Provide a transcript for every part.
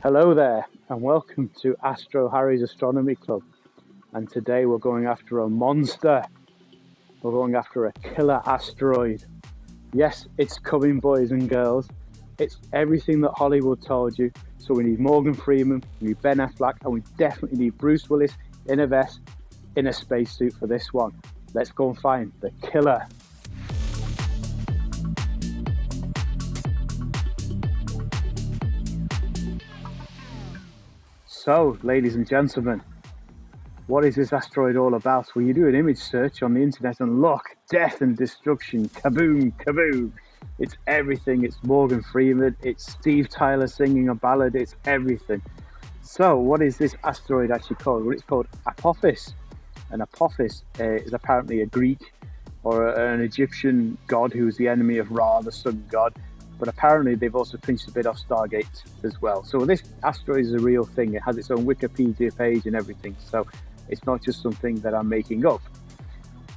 Hello there, and welcome to Astro Harry's Astronomy Club. And today we're going after a monster. We're going after a killer asteroid. Yes, it's coming, boys and girls. It's everything that Hollywood told you. So we need Morgan Freeman, we need Ben Affleck, and we definitely need Bruce Willis in a vest, in a spacesuit for this one. Let's go and find the killer. So, ladies and gentlemen, what is this asteroid all about? Well, you do an image search on the internet and look, death and destruction, kaboom, kaboom. It's everything. It's Morgan Freeman, it's Steve Tyler singing a ballad, it's everything. So, what is this asteroid actually called? Well, it's called Apophis. And Apophis is apparently a Greek or an Egyptian god who was the enemy of Ra, the sun god. But apparently they've also pinched a bit off Stargate as well. So this asteroid is a real thing. It has its own Wikipedia page and everything. So it's not just something that I'm making up.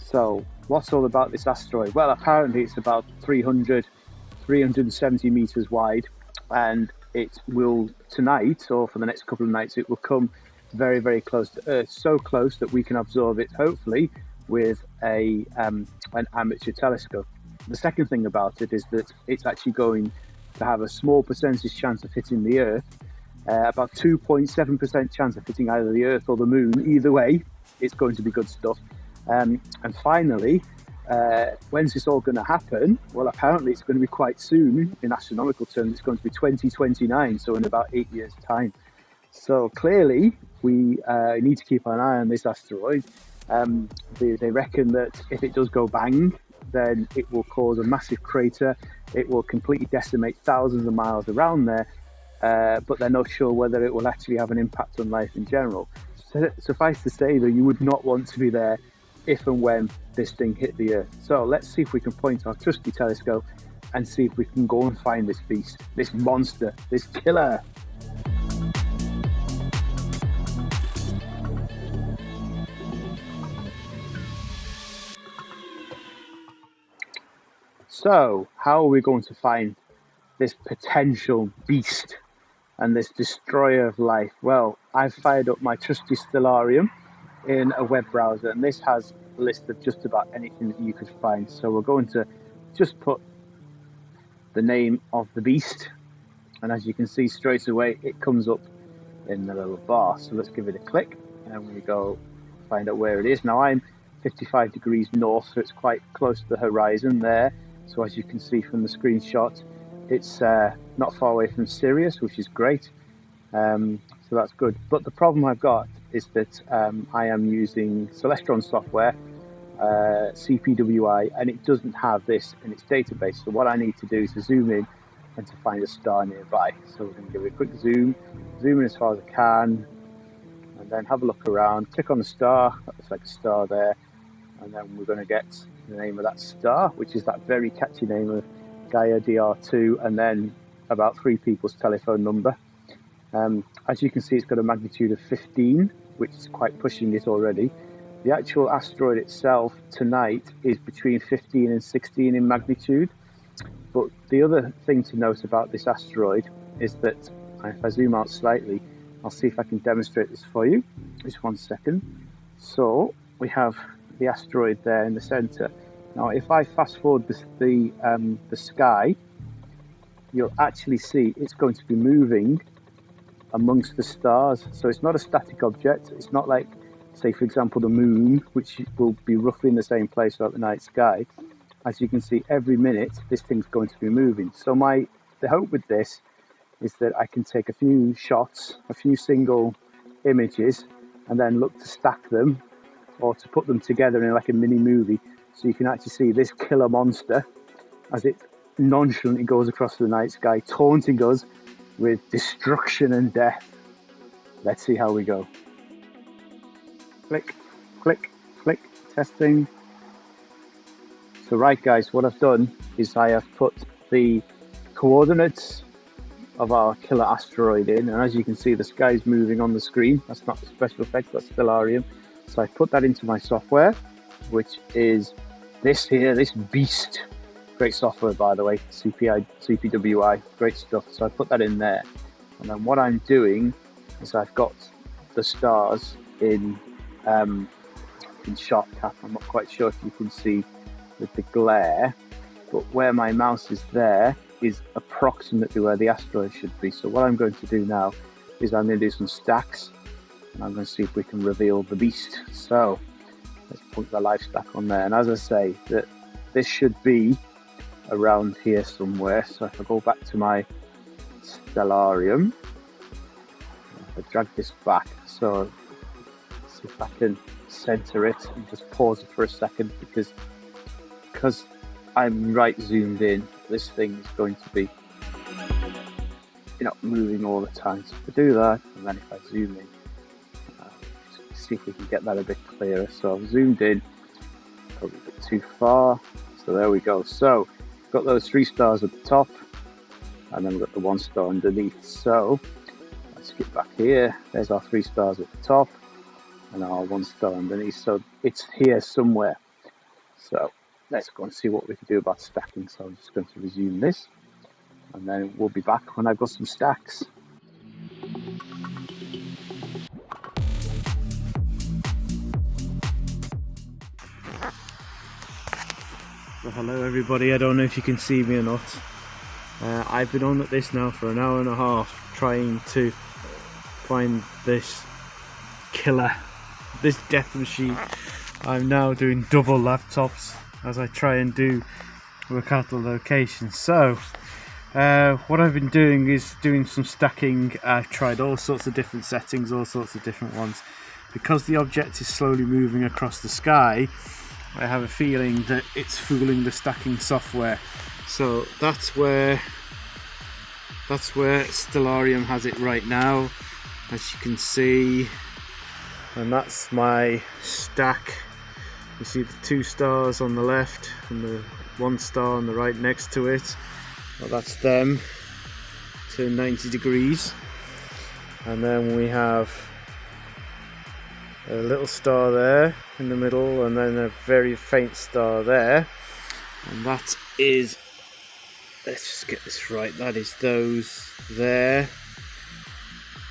So what's all about this asteroid? Well, apparently it's about 370 meters wide, and it will tonight, or for the next couple of nights, it will come very, very close to Earth. So close that we can observe it, hopefully, with an amateur telescope. The second thing about it is that it's actually going to have a small percentage chance of hitting the Earth, about 2.7% chance of hitting either the Earth or the Moon. Either way, it's going to be good stuff. And finally, when's this all going to happen? Well, apparently it's going to be quite soon. In astronomical terms, it's going to be 2029, so in about 8 years' time. So clearly, we need to keep an eye on this asteroid. They reckon that if it does go bang, then it will cause a massive crater. It will completely decimate thousands of miles around there, but they're not sure whether it will actually have an impact on life in general. So, suffice to say, though, you would not want to be there if and when this thing hit the Earth. So let's see if we can point our trusty telescope and see if we can go and find this beast, this monster, this killer. So, how are we going to find this potential beast and this destroyer of life? Well, I've fired up my trusty Stellarium in a web browser, and this has a list of just about anything that you could find. So we're going to just put the name of the beast, and as you can see straight away, it comes up in the little bar. So let's give it a click, and we go find out where it is. Now I'm 55 degrees north, so it's quite close to the horizon there. So as you can see from the screenshot, it's not far away from Sirius, which is great. So that's good. But the problem I've got is that I am using Celestron software, CPWI, and it doesn't have this in its database. So what I need to do is to zoom in and to find a star nearby. So we're going to give it a quick zoom in as far as I can, and then have a look around, click on the star. That looks like a star there. And then we're going to get the name of that star, which is that very catchy name of Gaia DR2, and then about 3 people's telephone number. As you can see, it's got a magnitude of 15, which is quite pushing it already. The actual asteroid itself tonight is between 15 and 16 in magnitude. But the other thing to note about this asteroid is that, if I zoom out slightly, I'll see if I can demonstrate this for you. Just 1 second. So we have the asteroid there in the center. Now, if I fast forward the sky, you'll actually see it's going to be moving amongst the stars. So it's not a static object. It's not like, say, for example, the moon, which will be roughly in the same place throughout the night sky. As you can see, every minute this thing's going to be moving. So the hope with this is that I can take a few shots, a few single images, and then look to stack them or to put them together in like a mini movie, so you can actually see this killer monster as it nonchalantly goes across the night sky, taunting us with destruction and death. Let's see how we go. Click, click, click, testing. So right guys, what I've done is I have put the coordinates of our killer asteroid in, and as you can see, the sky's moving on the screen. That's not the special effects, that's Stellarium. So I put that into my software, which is this here, this beast. Great software, by the way, CPWI, great stuff. So I put that in there. And then what I'm doing is I've got the stars in sharp cap. I'm not quite sure if you can see with the glare, but where my mouse is there is approximately where the asteroid should be. So what I'm going to do now is I'm going to do some stacks, and I'm going to see if we can reveal the beast. So let's put the live stack on there. And as I say, that this should be around here somewhere. So if I go back to my stellarium, if I drag this back, so let's see if I can center it and just pause it for a second, because I'm right zoomed in, this thing is going to be, you know, moving all the time. So if I do that, and then if I zoom in, see if we can get that a bit clearer. So I've zoomed in, probably a bit too far. So there we go. So got those 3 stars at the top, and then we've got the 1 star underneath. So let's get back here. There's our 3 stars at the top, and our 1 star underneath. So it's here somewhere. So let's go and see what we can do about stacking. So I'm just going to resume this, and then we'll be back when I've got some stacks. Well, hello everybody, I don't know if you can see me or not. I've been on at this now for an hour and a half trying to find this death machine. I'm now doing double laptops as I try and work out the location. So what I've been doing is doing some stacking. I've tried all sorts of different settings, all sorts of different ones. Because the object is slowly moving across the sky, I have a feeling that it's fooling the stacking software. So that's where Stellarium has it right now, as you can see. And that's my stack. You see the 2 stars on the left and the 1 star on the right next to it. Well, that's them to 90 degrees. And then we have a little star there in the middle, and then a very faint star there, and that is, let's just get this right, that is those there.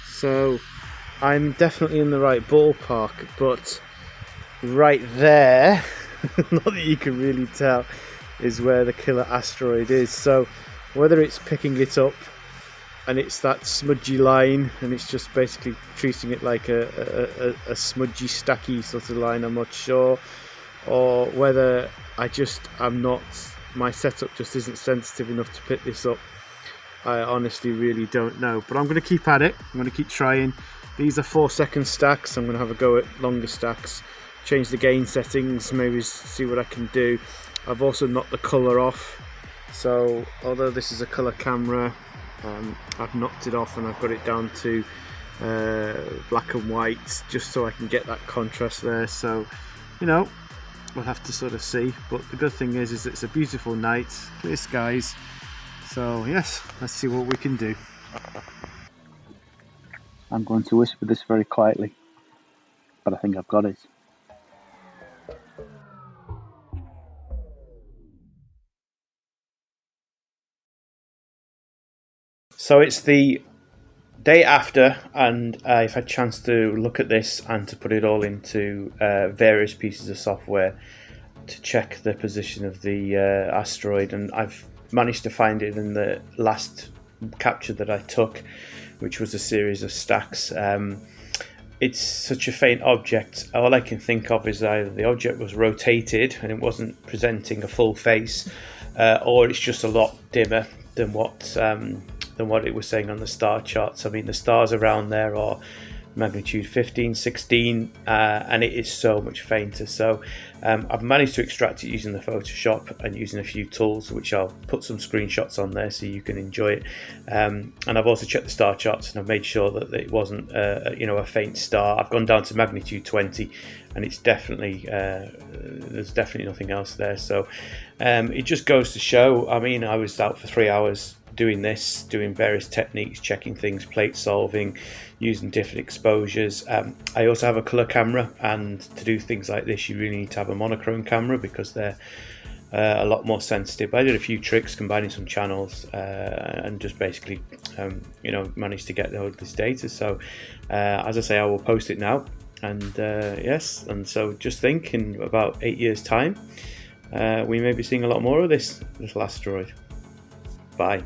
So I'm definitely in the right ballpark, but right there not that you can really tell, is where the Killer Asteroid is. So whether it's picking it up and it's that smudgy line and it's just basically treating it like a smudgy stacky sort of line, I'm not sure, or whether my setup just isn't sensitive enough to pick this up. I honestly really don't know, but I'm going to keep at it. I'm going to keep trying. These are 4-second stacks. I'm going to have a go at longer stacks, change the gain settings, maybe see what I can do. I've also knocked the colour off, so although this is a colour camera, I've knocked it off and I've got it down to black and white, just so I can get that contrast there. So, you know, we'll have to sort of see, but the good thing is it's a beautiful night, clear skies, so yes, let's see what we can do. I'm going to whisper this very quietly, but I think I've got it. So it's the day after, and I've had a chance to look at this and to put it all into various pieces of software to check the position of the asteroid, and I've managed to find it in the last capture that I took, which was a series of stacks. It's such a faint object. All I can think of is either the object was rotated and it wasn't presenting a full face, or it's just a lot dimmer than what it was saying on the star charts. I mean, the stars around there are magnitude 15, 16, and it is so much fainter. So I've managed to extract it using the Photoshop and using a few tools, which I'll put some screenshots on there so you can enjoy it. And I've also checked the star charts and I've made sure that it wasn't a faint star. I've gone down to magnitude 20 and it's definitely there's definitely nothing else there. So it just goes to show, I mean, I was out for 3 hours doing various techniques, checking things, plate solving, using different exposures. I also have a colour camera, and to do things like this you really need to have a monochrome camera because they're a lot more sensitive. I did a few tricks combining some channels and just basically managed to get all this data. So as I say, I will post it now, and yes, and so just think in about 8 years time we may be seeing a lot more of this little asteroid. Bye.